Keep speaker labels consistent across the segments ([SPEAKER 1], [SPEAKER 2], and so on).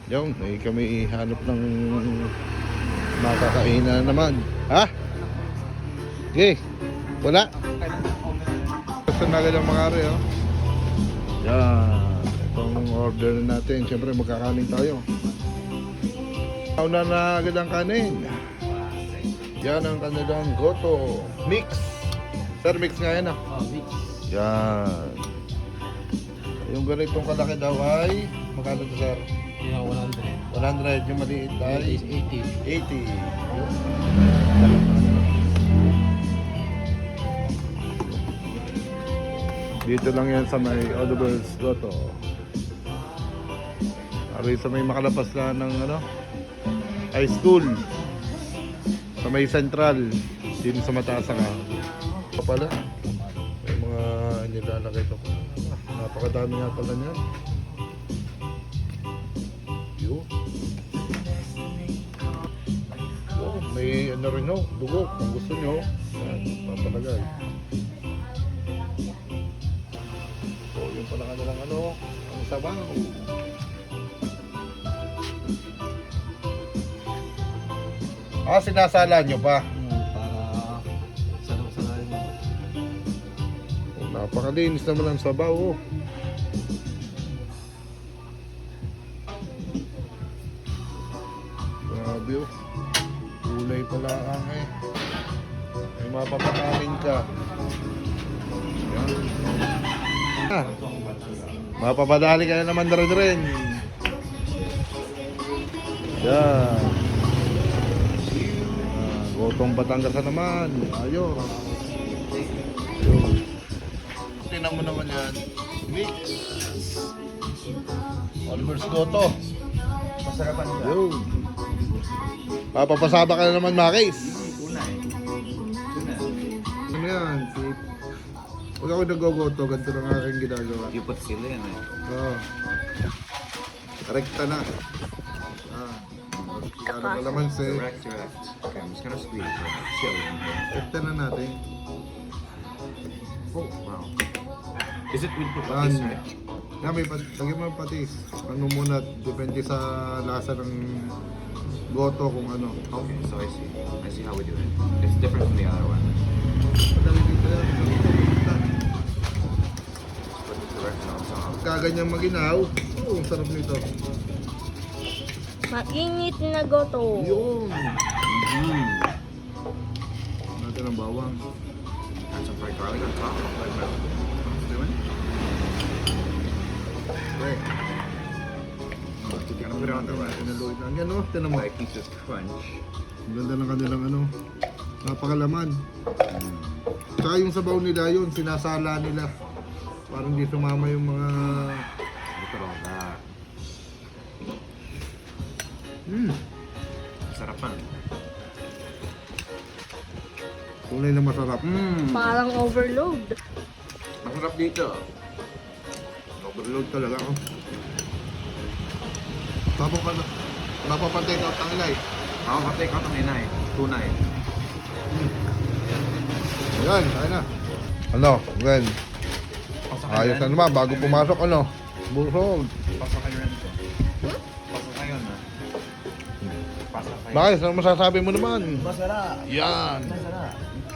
[SPEAKER 1] Yung, may kami hanap ng makakainan naman. Ha? Okay. Wala. Gusto na agad ang mga ari, oh. Yan. Itong order natin. Siyempre magkakanin tayo. Nauna na agad ang kanin. Yan ang kanilang goto. Mix. Sir, mix nga yan, ah.
[SPEAKER 2] Mix.
[SPEAKER 1] Yan. Yung ganitong kalaki daw ay magkano to, sir?
[SPEAKER 2] Yung 100.
[SPEAKER 1] 100. Yung maliit ay
[SPEAKER 2] Is 80.
[SPEAKER 1] 80. Dito lang yan sa may Audibles Goto. Ari sa may makalapas na ng ano, high school. Sa may Central. Din sa Matasaka. Pala. May mga nilalagay ko. Napakadami nga pala niyan. Yun. Oh, may ano rin, no? Dugo. Kung gusto nyo, yan, papalagay. So, yun pala kanilang ano, ang sabaw. Ah, sinasala nyo pa.
[SPEAKER 2] Para sarap-sarap mo.
[SPEAKER 1] Oh, napakalinis naman ang sabaw, oh. Grabe, oh. Kulay pala ang eh. May mapapakain ka. Yan. Ah, mapapadali ka na naman rin. Yan. Gotong Batangas na naman. Ayos. Ayun. Tingnan mo naman yan. Mix. Oliver's Goto.
[SPEAKER 2] Masarapan ka.
[SPEAKER 1] Yun. Papapasaba ka na naman, Makis.
[SPEAKER 2] Tunay. Tunay.
[SPEAKER 1] Ano yan? Huwag ako nag-goto. Ganito lang aking ginagawa.
[SPEAKER 2] You put sila yan eh.
[SPEAKER 1] Oo. Rekta na. Ah. Ano na naman si...
[SPEAKER 2] Direct. Okay, I'm just gonna squeeze it. Chill.
[SPEAKER 1] Rekta na natin.
[SPEAKER 2] Oh, wow. Is it with
[SPEAKER 1] Yan.
[SPEAKER 2] patis, right?
[SPEAKER 1] Yan, may lagyan mo ng patis. Ano muna, depende sa lasa ng goto kung ano.
[SPEAKER 2] Okay, so I see. I see how we do it. It's different from the other one.
[SPEAKER 1] Madami dito yan.
[SPEAKER 2] Put it direct on top.
[SPEAKER 1] Kaganyang maginaw. Oh, ang sarap nito.
[SPEAKER 3] Mainit na goto.
[SPEAKER 1] Yun.
[SPEAKER 2] Mm-hmm.
[SPEAKER 1] Natin ang bawang.
[SPEAKER 2] Add some fried garlic on top. Like that. What's doing?
[SPEAKER 1] Okay.
[SPEAKER 2] Gonna put it on the rice.
[SPEAKER 1] Pinaluin na. Yan, oh. Tinan mo.
[SPEAKER 2] Like pieces crunch.
[SPEAKER 1] Ang ganda ng kanilang ano. Napakalaman. Tsaka yung sabaw nila yun, sinasala nila. Parang di sumama yung mga...
[SPEAKER 2] Look at all that. Sarap pa.
[SPEAKER 1] Tunay na masarap.
[SPEAKER 3] Parang overload.
[SPEAKER 2] Masarap dito.
[SPEAKER 1] Overload talaga, oh. Napapantay ka ang ilay.
[SPEAKER 2] Ako ka-take out ang inay. Tunay.
[SPEAKER 1] Ayan, kaya na. Ano, Gwen? Ayos na naman, bago pumasok, ano? Busog.
[SPEAKER 2] Pasok kayo rin ito. Pasok kayo na. Pasok kayo.
[SPEAKER 1] Bakit? Ano masasabi mo naman?
[SPEAKER 2] Masarap.
[SPEAKER 1] Yan.
[SPEAKER 2] Masarap.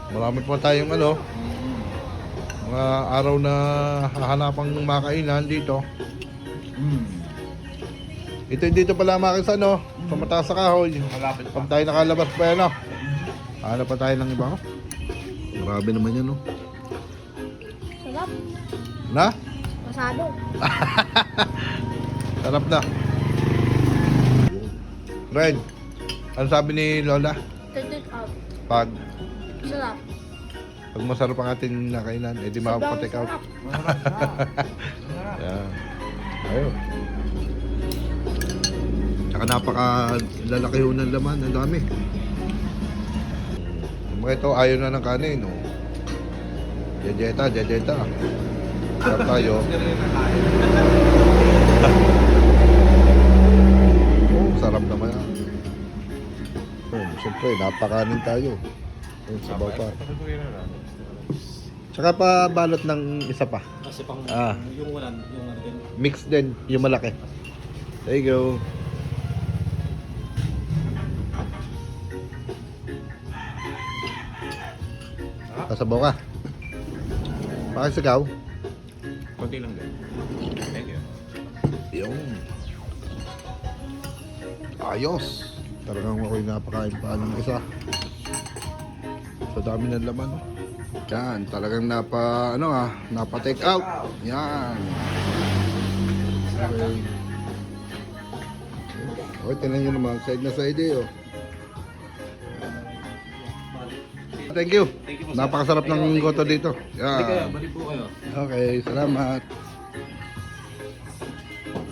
[SPEAKER 1] Marami pa tayong ano, mga araw na hahanapang makainan dito. Ito dito pala makis ano, sa mataas sa kahoy.
[SPEAKER 2] Malapit pa.
[SPEAKER 1] Pag tayo nakalabas pa yan, oh. Hanap pa tayo ng iba, oh. Grabe naman yan, oh.
[SPEAKER 3] Sarap.
[SPEAKER 1] Na?
[SPEAKER 3] Masado.
[SPEAKER 1] Sarap na. Red, ano sabi ni Lola?
[SPEAKER 3] Take it out.
[SPEAKER 1] Pag
[SPEAKER 3] Sarap.
[SPEAKER 1] masarap ang ating nakainan, edi makapag-take out.
[SPEAKER 3] Sarap.
[SPEAKER 2] Masarap na. Masarap.
[SPEAKER 1] Yan. Ayun. Tsaka napaka-lalaki ho ng laman, ang dami. Yung mga ito, ayaw na ng kanin, oh. Jejeta. Sarap tayo. Oh, sarap naman yan. Siyempre, napakanin tayo. Yung sabaw pa. Tsaka pa balot ng isa pa.
[SPEAKER 2] Kasi pang
[SPEAKER 1] Ah.
[SPEAKER 2] yung walan, yung ano din.
[SPEAKER 1] Mix din, yung malaki. There you go. Kasabaw ka. Pakisigaw.
[SPEAKER 2] Konti lang din. Thank you.
[SPEAKER 1] Yung. Ayos. Talagang ako'y napakain pa ng isa. Sa dami ng laman. Oh. Yan, talagang napa take out. Yan. Okay. Okay, tingnan nyo naman. Side na side eh. Oh. Thank you.
[SPEAKER 2] Thank you po, sir.
[SPEAKER 1] Napakasarap
[SPEAKER 2] Thank
[SPEAKER 1] ng
[SPEAKER 2] you,
[SPEAKER 1] goto
[SPEAKER 2] thank you.
[SPEAKER 1] dito.
[SPEAKER 2] Balik kayo,
[SPEAKER 1] Yan.
[SPEAKER 2] balik po kayo.
[SPEAKER 1] Okay, salamat.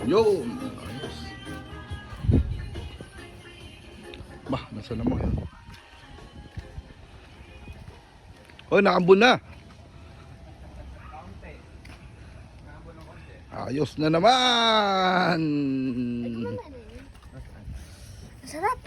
[SPEAKER 1] Yun. Ayos. Bah, nasa na mo yun? Oh, nakambun na. Ayos na naman.
[SPEAKER 3] Masarap.